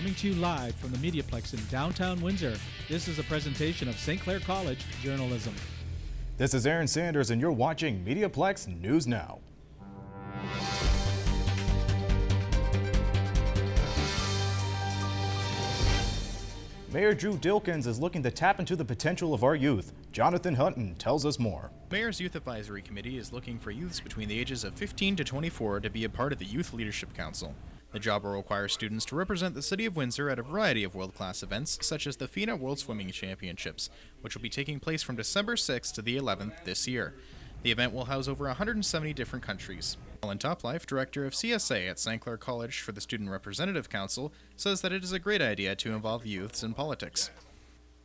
Coming to you live from the MediaPlex in downtown Windsor, this is a presentation of St. Clair College Journalism. This is Aaron Sanders and you're watching MediaPlex News Now. Mayor Drew Dilkins is looking to tap into the potential of our youth. Jonathan Hutton tells us more. Mayor's Youth Advisory Committee is looking for youths between the ages of 15 to 24 to be a part of the Youth Leadership Council. The job will require students to represent the City of Windsor at a variety of world-class events, such as the FINA World Swimming Championships, which will be taking place from December 6th to the 11th this year. The event will house over 170 different countries. Alan Toplife, director of CSA at St. Clair College for the Student Representative Council, says that it is a great idea to involve youths in politics.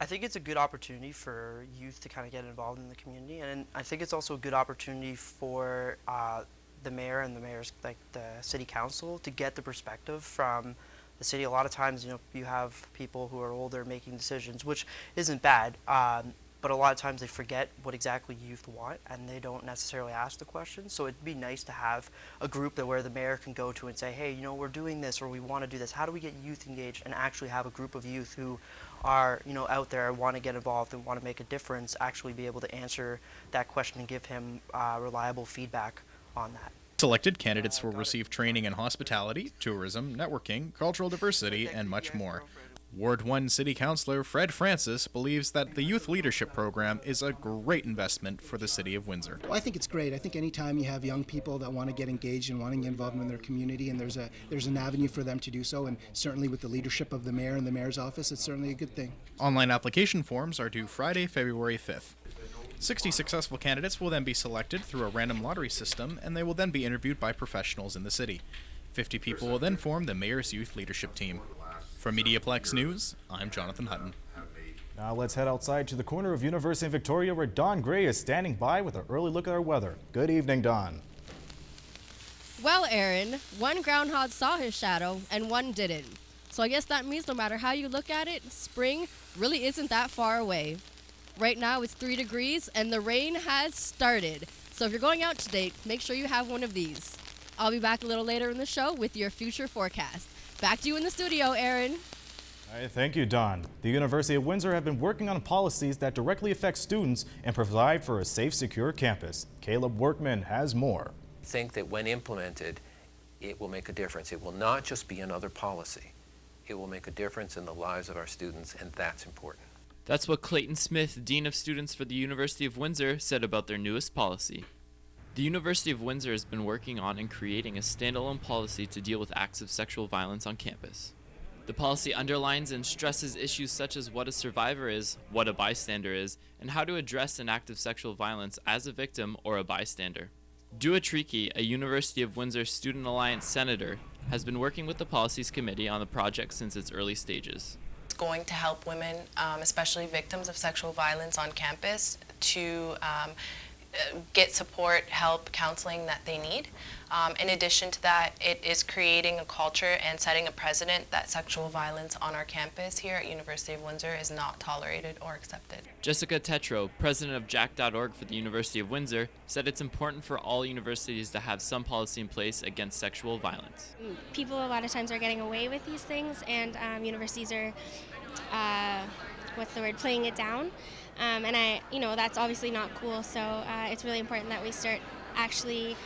I think it's a good opportunity for youth to kind of get involved in the community, and I think it's also a good opportunity for the mayor and the mayor's, like the city council, to get the perspective from the city. A lot of times, you have people who are older making decisions, which isn't bad, but a lot of times they forget what exactly youth want, and they don't necessarily ask the questions. So it'd be nice to have a group where the mayor can go to and say, hey, we're doing this, or we want to do this. How do we get youth engaged, and actually have a group of youth who are out there, want to get involved and want to make a difference, actually be able to answer that question and give him reliable feedback on that. Selected candidates will receive training in hospitality, tourism, networking, cultural diversity, and much more. Ward 1 City Councilor Fred Francis believes that the Youth Leadership Program is a great investment for the City of Windsor. Well, I think it's great. I think anytime you have young people that want to get engaged and want to get involved in their community, and there's an avenue for them to do so, and certainly with the leadership of the mayor and the mayor's office, it's certainly a good thing. Online application forms are due Friday, February 5th. 60 successful candidates will then be selected through a random lottery system, and they will then be interviewed by professionals in the city. 50 people will then form the Mayor's Youth Leadership Team. For MediaPlex News, I'm Jonathan Hutton. Now let's head outside to the corner of University of Victoria where Don Gray is standing by with an early look at our weather. Good evening, Don. Well, Aaron, one groundhog saw his shadow and one didn't. So I guess that means no matter how you look at it, spring really isn't that far away. Right now it's 3 degrees and the rain has started. So if you're going out today, make sure you have one of these. I'll be back a little later in the show with your future forecast. Back to you in the studio, Aaron. All right, thank you, Don. The University of Windsor have been working on policies that directly affect students and provide for a safe, secure campus. Caleb Workman has more. I think that when implemented, it will make a difference. It will not just be another policy. It will make a difference in the lives of our students, and that's important. That's what Clayton Smith, Dean of Students for the University of Windsor, said about their newest policy. The University of Windsor has been working on and creating a standalone policy to deal with acts of sexual violence on campus. The policy underlines and stresses issues such as what a survivor is, what a bystander is, and how to address an act of sexual violence as a victim or a bystander. Dua Triki, a University of Windsor Student Alliance senator, has been working with the Policies Committee on the project since its early stages. It's going to help women, especially victims of sexual violence on campus, to get support, help, counseling that they need. In addition to that, it is creating a culture and setting a precedent that sexual violence on our campus here at University of Windsor is not tolerated or accepted. Jessica Tetro, president of Jack.org for the University of Windsor, said it's important for all universities to have some policy in place against sexual violence. People a lot of times are getting away with these things, and universities are, playing it down. That's obviously not cool, so it's really important that we start actually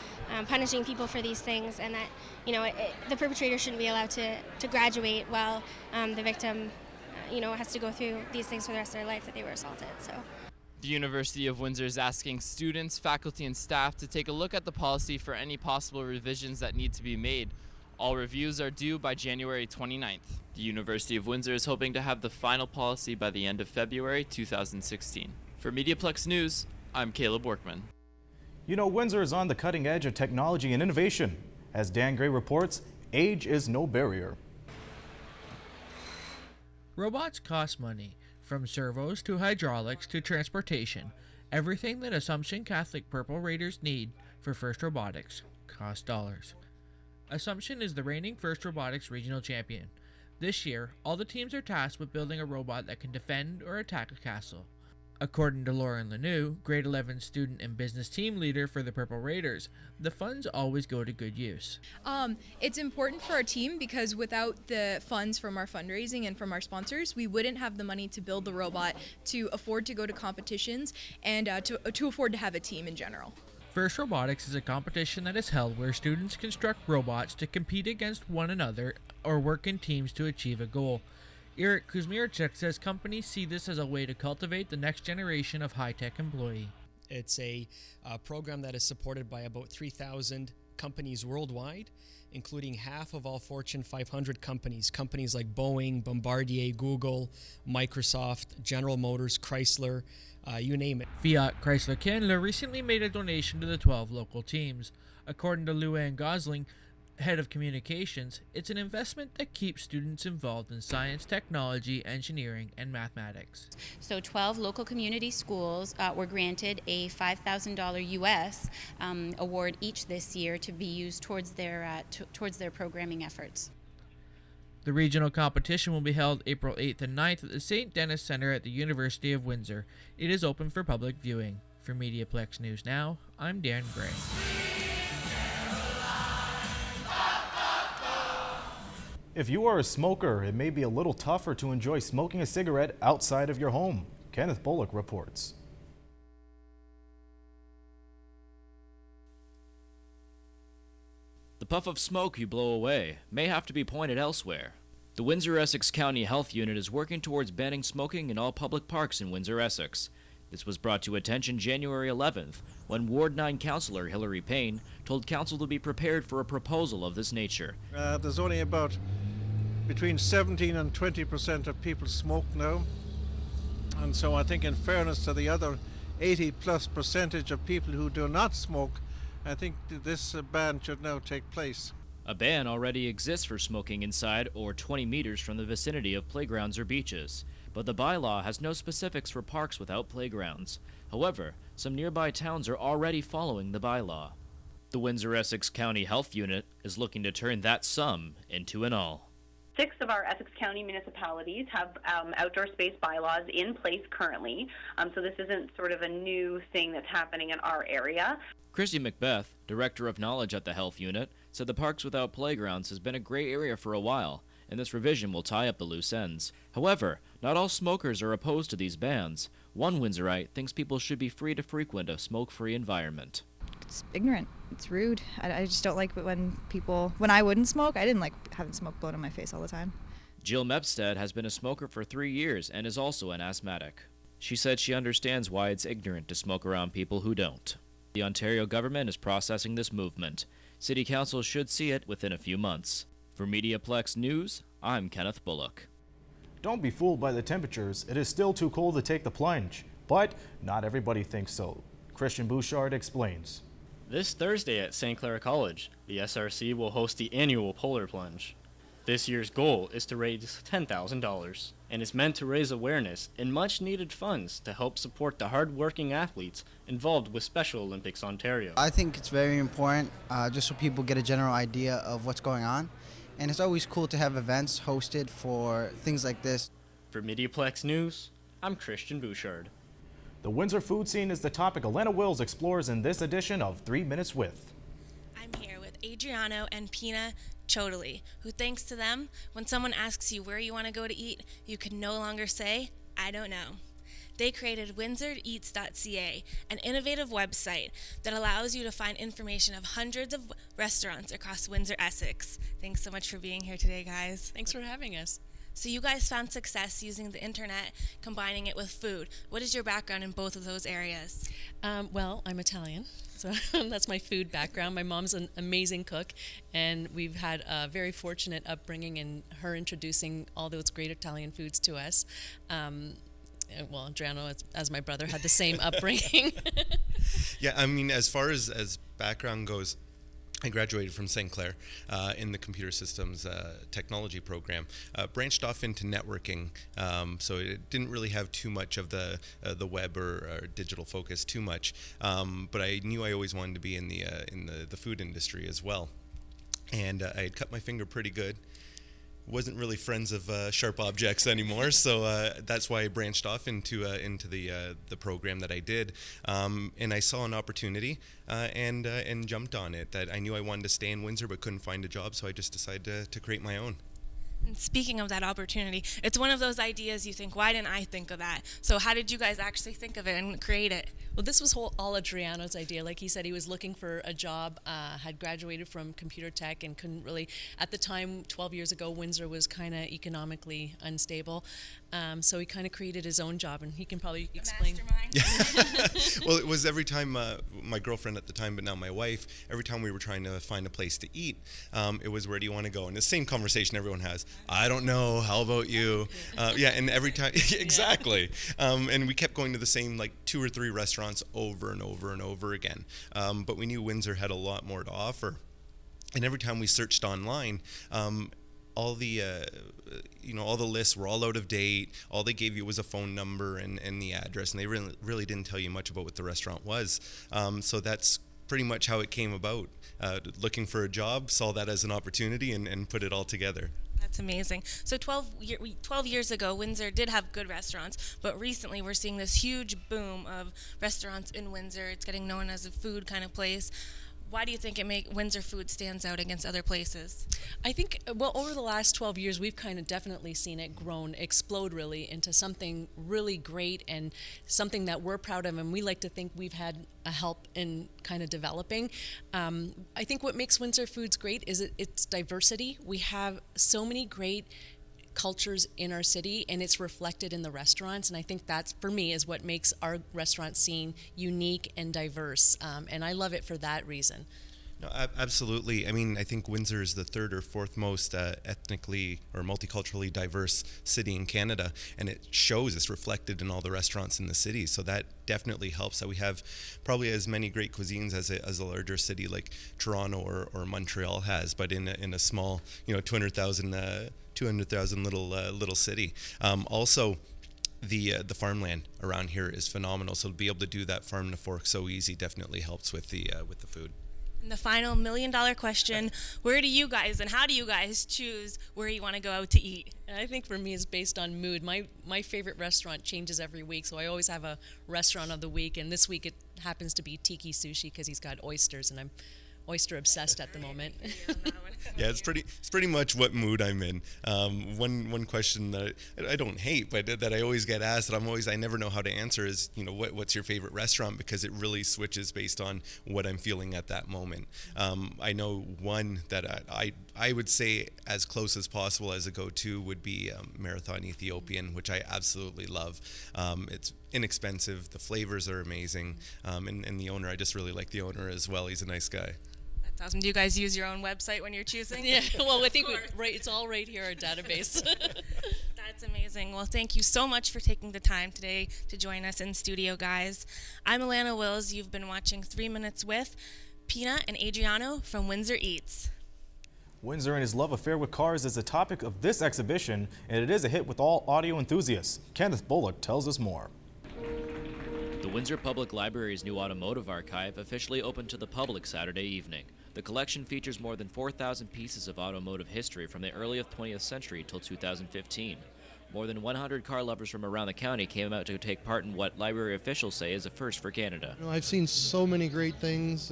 punishing people for these things, and that, the perpetrator shouldn't be allowed to graduate while the victim, has to go through these things for the rest of their life that they were assaulted. So. The University of Windsor is asking students, faculty, and staff to take a look at the policy for any possible revisions that need to be made. All reviews are due by January 29th. The University of Windsor is hoping to have the final policy by the end of February 2016. For MediaPlex News, I'm Caleb Workman. Windsor is on the cutting edge of technology and innovation. As Dan Gray reports, age is no barrier. Robots cost money, from servos to hydraulics to transportation. Everything that Assumption Catholic Purple Raiders need for First Robotics costs dollars. Assumption is the reigning First Robotics regional champion. This year, all the teams are tasked with building a robot that can defend or attack a castle. According to Lauren Lanou, grade 11 student and business team leader for the Purple Raiders, the funds always go to good use. It's important for our team because without the funds from our fundraising and from our sponsors, we wouldn't have the money to build the robot, to afford to go to competitions, and to afford to have a team in general. First Robotics is a competition that is held where students construct robots to compete against one another or work in teams to achieve a goal. Eric Kuzmierczuk says companies see this as a way to cultivate the next generation of high-tech employee. It's a program that is supported by about 3,000 companies worldwide, including half of all Fortune 500 companies like Boeing, Bombardier, Google, Microsoft, General Motors, Chrysler, you name it. Fiat Chrysler Canada recently made a donation to the 12 local teams. According to Luann Gosling, head of communications, it's an investment that keeps students involved in science, technology, engineering, and mathematics. So 12 local community schools were granted a $5,000 US award each this year to be used towards their programming efforts. The regional competition will be held April 8th and 9th at the St. Denis Center at the University of Windsor. It is open for public viewing. For MediaPlex News Now, I'm Dan Gray. If you are a smoker, it may be a little tougher to enjoy smoking a cigarette outside of your home. Kenneth Bullock reports. The puff of smoke you blow away may have to be pointed elsewhere. The Windsor-Essex County Health Unit is working towards banning smoking in all public parks in Windsor-Essex. This was brought to attention January 11th, when Ward 9 Councillor Hilary Payne told Council to be prepared for a proposal of this nature. There's only about between 17 and 20% of people smoke now. And so I think in fairness to the other 80+% of people who do not smoke, I think this ban should now take place. A ban already exists for smoking inside or 20 meters from the vicinity of playgrounds or beaches, but the bylaw has no specifics for parks without playgrounds. However, some nearby towns are already following the bylaw. The Windsor-Essex County Health Unit is looking to turn that some into an all. 6 of our Essex County municipalities have outdoor space bylaws in place currently, so this isn't sort of a new thing that's happening in our area. Christy Macbeth, Director of Knowledge at the Health Unit, said the Parks Without Playgrounds has been a gray area for a while, and this revision will tie up the loose ends. However, not all smokers are opposed to these bans. One Windsorite thinks people should be free to frequent a smoke-free environment. It's ignorant. It's rude. I just don't like when I wouldn't smoke, I didn't like having smoke blown in my face all the time. Jill Mepstead has been a smoker for 3 years and is also an asthmatic. She said she understands why it's ignorant to smoke around people who don't. The Ontario government is processing this movement. City Council should see it within a few months. For MediaPlex News, I'm Kenneth Bullock. Don't be fooled by the temperatures. It is still too cold to take the plunge, but not everybody thinks so. Christian Bouchard explains. This Thursday at St. Clair College, the SRC will host the annual Polar Plunge. This year's goal is to raise $10,000 and is meant to raise awareness and much-needed funds to help support the hard-working athletes involved with Special Olympics Ontario. I think it's very important just so people get a general idea of what's going on, and it's always cool to have events hosted for things like this. For MediaPlex News, I'm Christian Bouchard. The Windsor food scene is the topic Elena Wills explores in this edition of 3 Minutes With. I'm here with Adriano and Pina Chodoli, who thanks to them, when someone asks you where you want to go to eat, you can no longer say, I don't know. They created WindsorEats.ca, an innovative website that allows you to find information of hundreds of restaurants across Windsor-Essex. Thanks so much for being here today, guys. Thanks for having us. So you guys found success using the internet, combining it with food. What is your background in both of those areas? Well, I'm Italian, so that's my food background. My mom's an amazing cook, and we've had a very fortunate upbringing in her introducing all those great Italian foods to us. Well, Adriano, as my brother, had the same upbringing. Yeah, I mean, as far as background goes, I graduated from St. Clair in the computer systems technology program, branched off into networking, so it didn't really have too much of the web or digital focus too much, but I knew I always wanted to be in the food industry as well, and I had cut my finger pretty good, wasn't really friends of sharp objects anymore, so that's why I branched off into the program that I did, and I saw an opportunity and jumped on it. That I knew I wanted to stay in Windsor but couldn't find a job, so I just decided to create my own. And speaking of that opportunity, it's one of those ideas you think, why didn't I think of that? So how did you guys actually think of it and create it? Well, this was all Adriano's idea. Like he said, he was looking for a job, had graduated from computer tech and couldn't really, at the time, 12 years ago, Windsor was kind of economically unstable. So he kind of created his own job, and he can probably explain. Well, it was every time my girlfriend at the time, but now my wife, every time we were trying to find a place to eat, it was, where do you want to go? And the same conversation everyone has. I don't know. How about you? Yeah, and every time, exactly. And we kept going to the same 2 or 3 restaurants over and over and over again. But we knew Windsor had a lot more to offer. And every time we searched online, all the all the lists were all out of date. All they gave you was a phone number and the address, and they really didn't tell you much about what the restaurant was. So that's pretty much how it came about. Looking for a job, saw that as an opportunity, and put it all together. That's amazing. So 12 years ago, Windsor did have good restaurants, but recently we're seeing this huge boom of restaurants in Windsor. It's getting known as a food kind of place. Why do you think Windsor food stands out against other places? I think, well, over the last 12 years, we've kind of definitely seen it explode really into something really great and something that we're proud of, and we like to think we've had a help in kind of developing. I think what makes Windsor foods great is its diversity. We have so many great cultures in our city, and it's reflected in the restaurants, and I think that's, for me, is what makes our restaurant scene unique and diverse, and I love it for that reason. No, absolutely. I mean, I think Windsor is the 3rd or 4th most ethnically or multiculturally diverse city in Canada, and it shows, it's reflected in all the restaurants in the city, so that definitely helps that we have probably as many great cuisines as a larger city like Toronto or Montreal has, but in a small, 200,000 little city. Also, the farmland around here is phenomenal. So to be able to do that farm to fork so easy definitely helps with the food. And the final $1 million question, where do you guys and how do you guys choose where you want to go out to eat? And I think for me it's based on mood. My favorite restaurant changes every week, so I always have a restaurant of the week, and this week it happens to be Tiki Sushi because he's got oysters, and I'm oyster obsessed at the moment. Yeah, it's pretty much what mood I'm in. One question that I don't hate, but that I always get asked, that I never know how to answer is, what's your favorite restaurant, because it really switches based on what I'm feeling at that moment. I know one that I would say as close as possible as a go-to would be Marathon Ethiopian, which I absolutely love. It's inexpensive, the flavors are amazing, and the owner, I just really like the owner as well. He's a nice guy. That's awesome. Do you guys use your own website when you're choosing? Yeah, well, I think it's all right here, our database. That's amazing. Well, thank you so much for taking the time today to join us in studio, guys. I'm Alana Wills. You've been watching 3 Minutes with Pina and Adriano from Windsor Eats. Windsor and his love affair with cars is the topic of this exhibition, and it is a hit with all audio enthusiasts. Kenneth Bullock tells us more. The Windsor Public Library's new Automotive Archive officially opened to the public Saturday evening. The collection features more than 4,000 pieces of automotive history from the early 20th century till 2015. More than 100 car lovers from around the county came out to take part in what library officials say is a first for Canada. I've seen so many great things.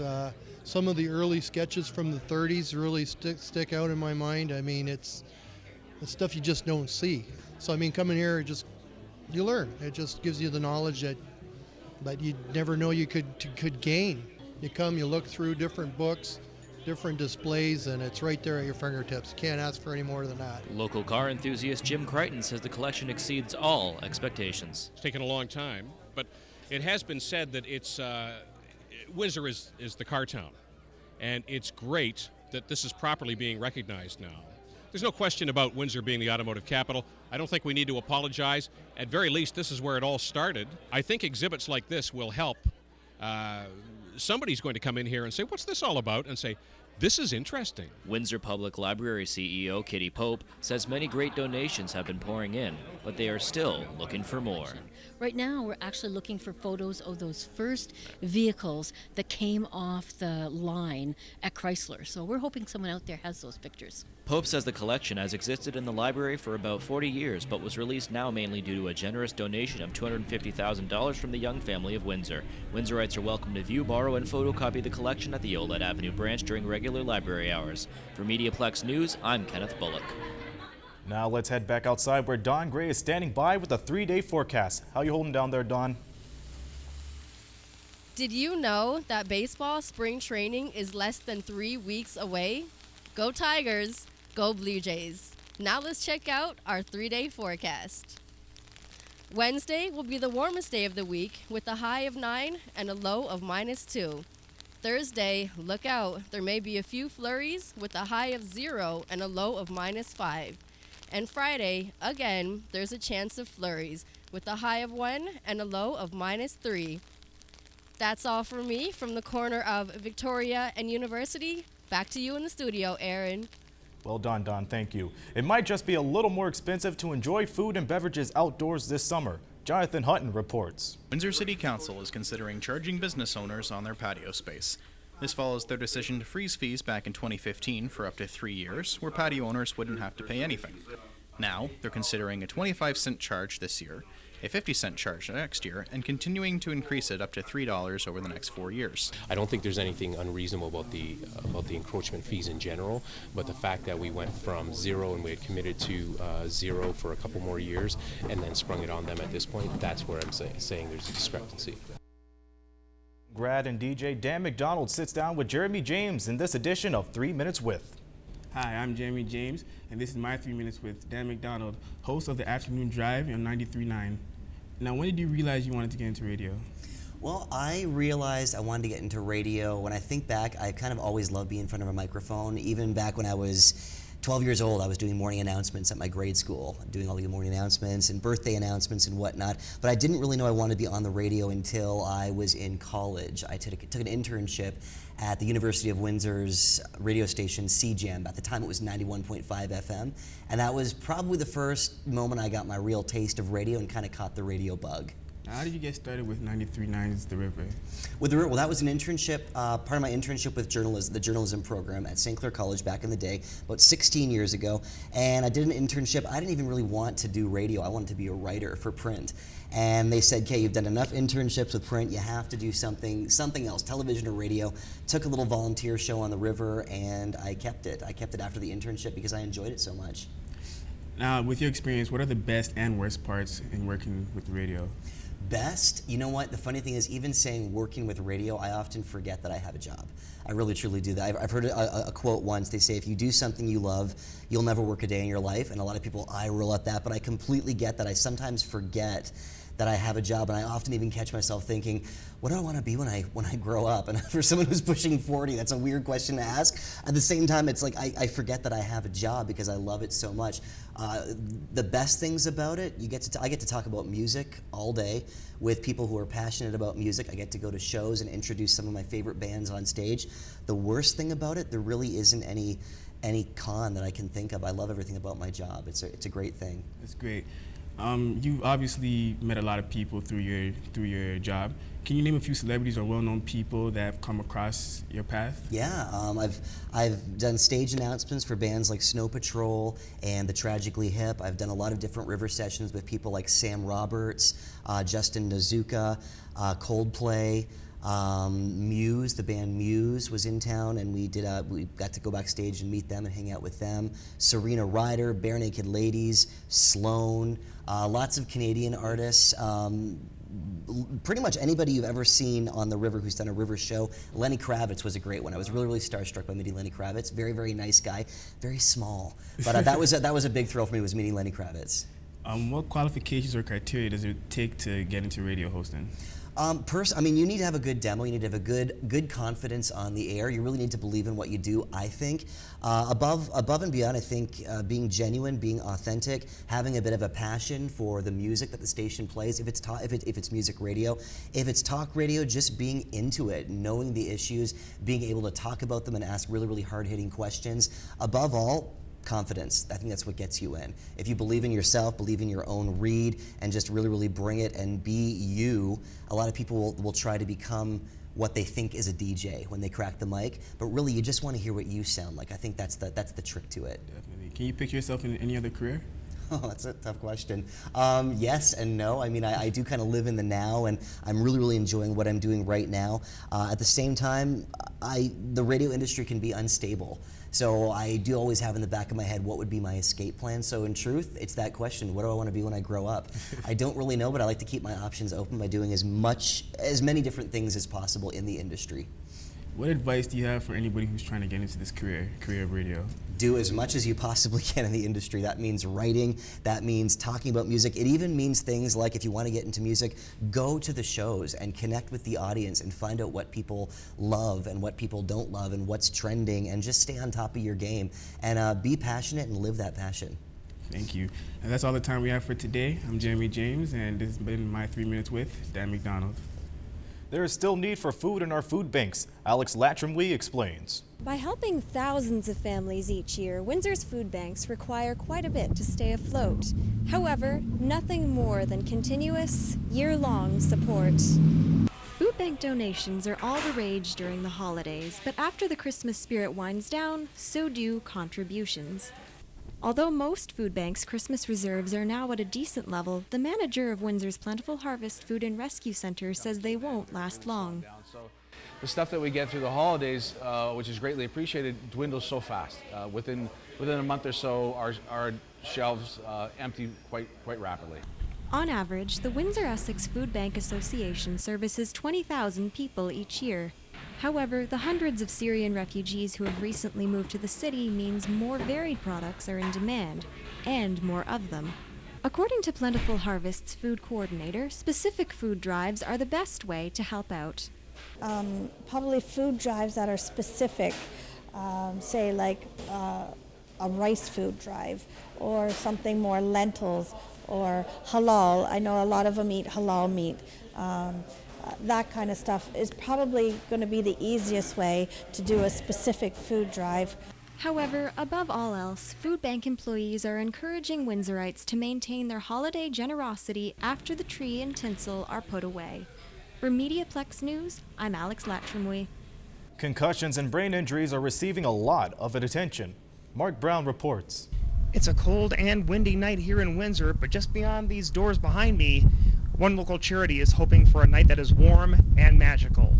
Some of the early sketches from the 30s really stick out in my mind. I mean, it's stuff you just don't see. So, I mean, coming here, you learn. It just gives you the knowledge that you never know you could gain. You come, you look through different books, different displays, and it's right there at your fingertips. Can't ask for any more than that. Local car enthusiast Jim Crichton says the collection exceeds all expectations. It's taken a long time, but it has been said that Windsor is the car town, and it's great that this is properly being recognized now. There's no question about Windsor being the automotive capital. I don't think we need to apologize. At very least, this is where it all started. I think exhibits like this will help. Somebody's going to come in here and say, what's this all about? And say, This is interesting. Windsor Public Library CEO Kitty Pope says many great donations have been pouring in, but they are still looking for more. Right now, we're actually looking for photos of those first vehicles that came off the line at Chrysler. So we're hoping someone out there has those pictures. Pope says the collection has existed in the library for about 40 years, but was released now mainly due to a generous donation of $250,000 from the Young family of Windsor. Windsorites are welcome to view, borrow, and photocopy the collection at the Olette Avenue branch during regular library hours. For MediaPlex News, I'm Kenneth Bullock. Now let's head back outside where Don Gray is standing by with a 3-day forecast. How you holding down there, Don? Did you know that baseball spring training is less than 3 weeks away? Go Tigers, go Blue Jays. Now let's check out our 3-day forecast. Wednesday will be the warmest day of the week with a high of 9 and a low of -2. Thursday, look out, there may be a few flurries with a high of 0 and a low of -5. And Friday, again, there's a chance of flurries with a high of 1 and a low of -3. That's all for me from the corner of Victoria and University. Back to you in the studio, Aaron. Well done, Don. Thank you. It might just be a little more expensive to enjoy food and beverages outdoors this summer. Jonathan Hutton reports. Windsor City Council is considering charging business owners on their patio space. This follows their decision to freeze fees back in 2015 for up to 3 years, where patio owners wouldn't have to pay anything. Now, they're considering a 25-cent charge this year, a 50-cent charge next year, and continuing to increase it up to $3 over the next 4 years. I don't think there's anything unreasonable about the encroachment fees in general, but the fact that we went from 0 and we had committed to 0 for a couple more years and then sprung it on them at this point, that's where I'm saying there's a discrepancy. Grad and DJ Dan McDonald sits down with Jeremy James in this edition of 3 Minutes With. Hi, I'm Jeremy James, and this is my 3 Minutes with Dan McDonald, host of the Afternoon Drive on 93.9. Now, when did you realize you wanted to get into radio? Well, I realized I wanted to get into radio. When I think back, I kind of always loved being in front of a microphone. Even back when I was 12 years old, I was doing morning announcements at my grade school, doing all the morning announcements and birthday announcements and whatnot. But I didn't really know I wanted to be on the radio until I was in college. I took an internship at the University of Windsor's radio station, CJAM. At the time, it was 91.5 FM. And that was probably the first moment I got my real taste of radio and kind of caught the radio bug. How did you get started with 93.9's The River? With The River, well, that was an internship, part of my internship with the journalism program at St. Clair College back in the day, about 16 years ago. And I did an internship. I didn't even really want to do radio. I wanted to be a writer for print. And they said, "Okay, you've done enough internships with print. You have to do something else, television or radio." Took a little volunteer show on The River, and I kept it. I kept it after the internship because I enjoyed it so much. Now, with your experience, what are the best and worst parts in working with the radio? Best, you know what, the funny thing is, even saying working with radio, I often forget that I have a job. I really truly do that. I've heard a quote once. They say, if you do something you love, you'll never work a day in your life. And a lot of people eye roll at that, but I completely get that. I sometimes forget that I have a job, and I often even catch myself thinking, what do I want to be when I grow up? And for someone who's pushing 40, that's a weird question to ask. At the same time, it's like I forget that I have a job because I love it so much. The best things about it, I get to talk about music all day with people who are passionate about music. I get to go to shows and introduce some of my favorite bands on stage. The worst thing about it, there really isn't any con that I can think of. I love everything about my job. It's a great thing. That's great. You've obviously met a lot of people through your job. Can you name a few celebrities or well-known people that have come across your path? Yeah, I've done stage announcements for bands like Snow Patrol and The Tragically Hip. I've done a lot of different river sessions with people like Sam Roberts, Justin Nozuka, Coldplay. Muse, the band Muse was in town, and we got to go backstage and meet them and hang out with them. Serena Ryder, Bare Naked Ladies, Sloan, lots of Canadian artists. Pretty much anybody you've ever seen on the river who's done a river show. Lenny Kravitz was a great one. I was really, really starstruck by meeting Lenny Kravitz. Very, very nice guy, very small. But that was a big thrill for me, was meeting Lenny Kravitz. What qualifications or criteria does it take to get into radio hosting? I mean, you need to have a good demo. You need to have a good confidence on the air. You really need to believe in what you do, I think. Above and beyond, I think being genuine, being authentic, having a bit of a passion for the music that the station plays. If it's music radio, if it's talk radio, just being into it, knowing the issues, being able to talk about them and ask really, really hard-hitting questions. Above all, confidence. I think that's what gets you in. If you believe in yourself, believe in your own read, and just really, really bring it and be you, a lot of people will try to become what they think is a DJ when they crack the mic, but really you just want to hear what you sound like. I think that's the trick to it. Definitely. Can you picture yourself in any other career? Oh, that's a tough question. Yes and no. I mean, I do kind of live in the now, and I'm really, really enjoying what I'm doing right now. At the same time, the radio industry can be unstable. So I do always have in the back of my head what would be my escape plan. So in truth, it's that question, what do I want to be when I grow up? I don't really know, but I like to keep my options open by doing as many different things as possible in the industry. What advice do you have for anybody who's trying to get into this career of radio? Do as much as you possibly can in the industry. That means writing, that means talking about music. It even means things like, if you want to get into music, go to the shows and connect with the audience and find out what people love and what people don't love and what's trending, and just stay on top of your game and be passionate and live that passion. Thank you. And that's all the time we have for today. I'm Jeremy James, and this has been my 3 Minutes with Dan McDonald. There is still need for food in our food banks. Alex Latrimwe explains. By helping thousands of families each year, Windsor's food banks require quite a bit to stay afloat. However, nothing more than continuous, year-long support. Food bank donations are all the rage during the holidays, but after the Christmas spirit winds down, so do contributions. Although most food banks' Christmas reserves are now at a decent level, the manager of Windsor's Plentiful Harvest Food and Rescue Center says they won't last long. The stuff that we get through the holidays, which is greatly appreciated, dwindles so fast. Within a month or so, our shelves empty quite rapidly. On average, the Windsor-Essex Food Bank Association services 20,000 people each year. However, the hundreds of Syrian refugees who have recently moved to the city means more varied products are in demand, and more of them. According to Plentiful Harvest's food coordinator, specific food drives are the best way to help out. Probably food drives that are specific, say like a rice food drive, or something more lentils, or halal. I know a lot of them eat halal meat. That kind of stuff is probably going to be the easiest way to do a specific food drive. However, above all else, food bank employees are encouraging Windsorites to maintain their holiday generosity after the tree and tinsel are put away. For MediaPlex News, I'm Alex Latrimwe. Concussions and brain injuries are receiving a lot of attention. Mark Brown reports. It's a cold and windy night here in Windsor, but just beyond these doors behind me, one local charity is hoping for a night that is warm and magical.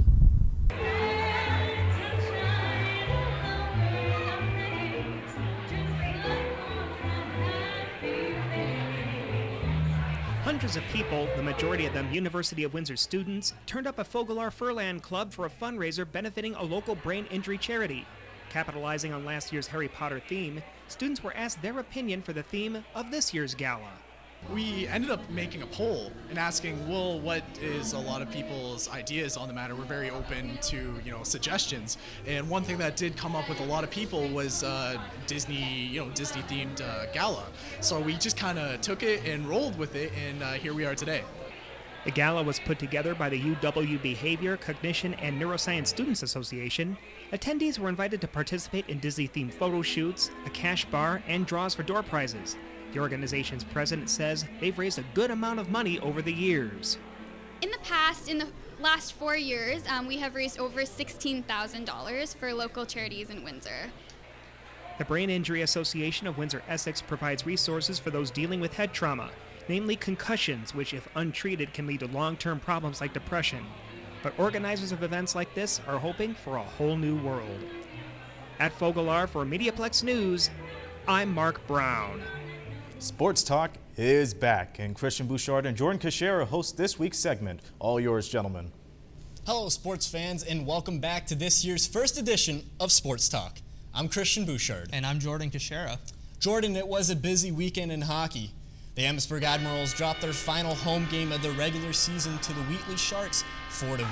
Hundreds of people, the majority of them University of Windsor students, turned up at Fogalar Furland Club for a fundraiser benefiting a local brain injury charity. Capitalizing on last year's Harry Potter theme, students were asked their opinion for the theme of this year's gala. We ended up making a poll and asking, well, what is a lot of people's ideas on the matter? We're very open to, suggestions. And one thing that did come up with a lot of people was Disney themed gala. So we just kind of took it and rolled with it, and here we are today. The gala was put together by the UW Behavior, Cognition, and Neuroscience Students Association. Attendees were invited to participate in Disney-themed photo shoots, a cash bar, and draws for door prizes. The organization's president says they've raised a good amount of money over the years. In the last 4 years, we have raised over $16,000 for local charities in Windsor. The Brain Injury Association of Windsor-Essex provides resources for those dealing with head trauma, namely concussions, which if untreated can lead to long-term problems like depression. But organizers of events like this are hoping for a whole new world. At Fogalar for MediaPlex News, I'm Mark Brown. Sports Talk is back, and Christian Bouchard and Jordan Cachera host this week's segment. All yours, gentlemen. Hello, sports fans, and welcome back to this year's first edition of Sports Talk. I'm Christian Bouchard. And I'm Jordan Cachera. Jordan, it was a busy weekend in hockey. The Amherstburg Admirals dropped their final home game of the regular season to the Wheatley Sharks 4-1.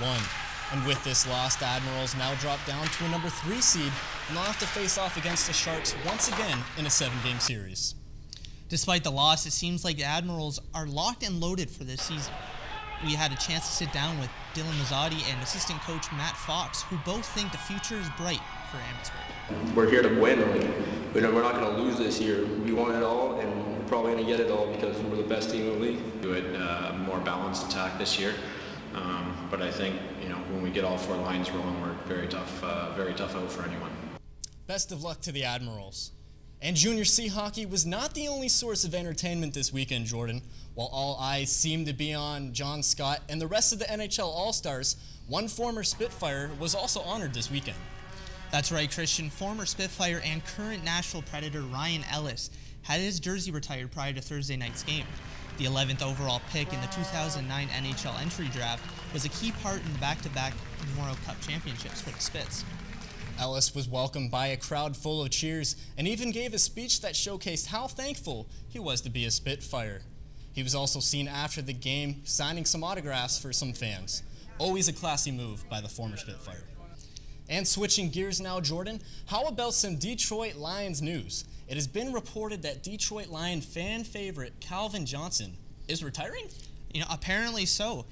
And with this loss, the Admirals now drop down to a number 3 seed and they'll have to face off against the Sharks once again in a 7-game series. Despite the loss, it seems like the Admirals are locked and loaded for this season. We had a chance to sit down with Dylan Mazzotti and assistant coach Matt Fox, who both think the future is bright for Amherstburg. We're here to win. We're not going to lose this year. We want it all, and we're probably going to get it all because we're the best team in the league. Do it a more balanced attack this year, but I think when we get all 4 lines rolling, we're very tough out for anyone. Best of luck to the Admirals. And Junior C hockey was not the only source of entertainment this weekend, Jordan. While all eyes seemed to be on John Scott and the rest of the NHL All-Stars, one former Spitfire was also honored this weekend. That's right, Christian. Former Spitfire and current Nashville Predator Ryan Ellis had his jersey retired prior to Thursday night's game. The 11th overall pick in the 2009 NHL entry draft was a key part in the back-to-back Memorial Cup championships for the Spits. Ellis was welcomed by a crowd full of cheers and even gave a speech that showcased how thankful he was to be a Spitfire. He was also seen after the game signing some autographs for some fans. Always a classy move by the former Spitfire. And switching gears now, Jordan, how about some Detroit Lions news? It has been reported that Detroit Lion fan favorite Calvin Johnson is retiring? Apparently so.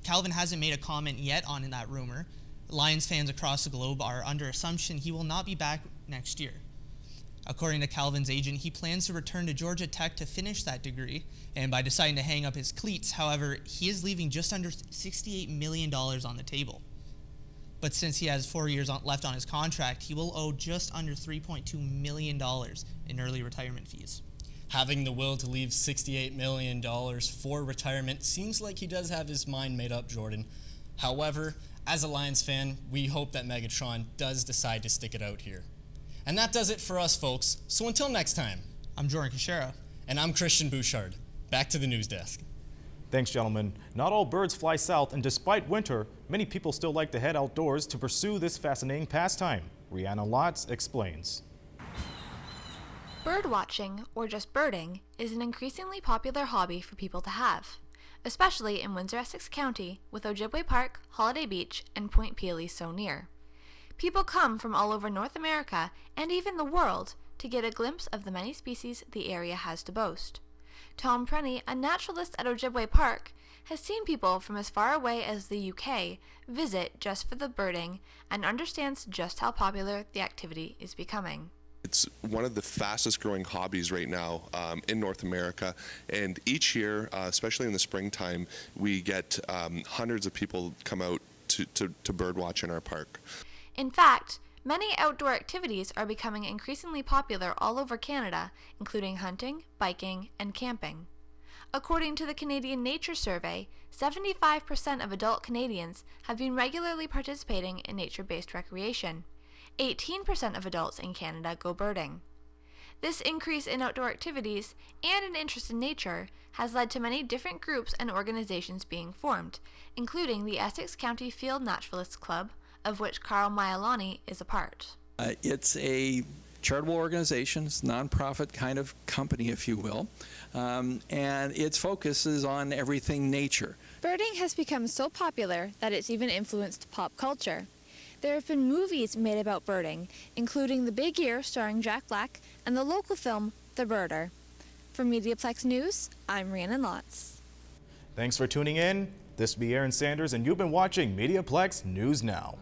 Calvin hasn't made a comment yet on that rumor. Lions fans across the globe are under assumption he will not be back next year. According to Calvin's agent, he plans to return to Georgia Tech to finish that degree, and by deciding to hang up his cleats, however, he is leaving just under $68 million on the table. But since he has 4 years left on his contract, he will owe just under $3.2 million in early retirement fees. Having the will to leave $68 million for retirement seems like he does have his mind made up, Jordan. However, as a Lions fan, we hope that Megatron does decide to stick it out here. And that does it for us, folks. So until next time, I'm Jordan Cachera. And I'm Christian Bouchard. Back to the news desk. Thanks, gentlemen. Not all birds fly south, and despite winter, many people still like to head outdoors to pursue this fascinating pastime. Rihanna Lotz explains. Bird watching, or just birding, is an increasingly popular hobby for people to have, especially in Windsor-Essex County, with Ojibwe Park, Holiday Beach, and Point Pelee so near. People come from all over North America and even the world to get a glimpse of the many species the area has to boast. Tom Prenny, a naturalist at Ojibwe Park, has seen people from as far away as the UK visit just for the birding and understands just how popular the activity is becoming. It's one of the fastest growing hobbies right now in North America, and each year, especially in the springtime, we get hundreds of people come out to bird watch in our park. In fact, many outdoor activities are becoming increasingly popular all over Canada, including hunting, biking, and camping. According to the Canadian Nature Survey, 75% of adult Canadians have been regularly participating in nature-based recreation. 18% of adults in Canada go birding. This increase in outdoor activities and an interest in nature has led to many different groups and organizations being formed, including the Essex County Field Naturalists Club, of which Carl Maialani is a part. It's a charitable organization, it's a nonprofit kind of company, if you will, and its focus is on everything nature. Birding has become so popular that it's even influenced pop culture. There have been movies made about birding, including The Big Ear starring Jack Black and the local film The Birder. For MediaPlex News, I'm Rhiannon Lotz. Thanks for tuning in. This is Aaron Sanders, and you've been watching MediaPlex News Now.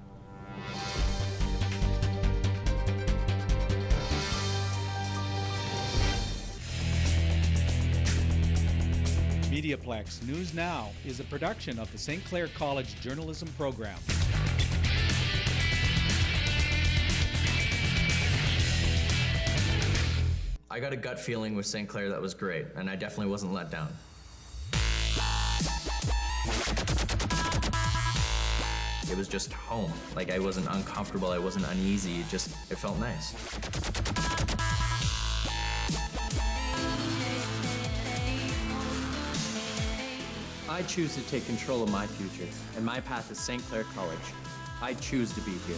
MediaPlex News Now is a production of the St. Clair College Journalism Program. I got a gut feeling with St. Clair that was great, and I definitely wasn't let down. It was just home. Like, I wasn't uncomfortable, I wasn't uneasy, it felt nice. I choose to take control of my future, and my path is St. Clair College. I choose to be here.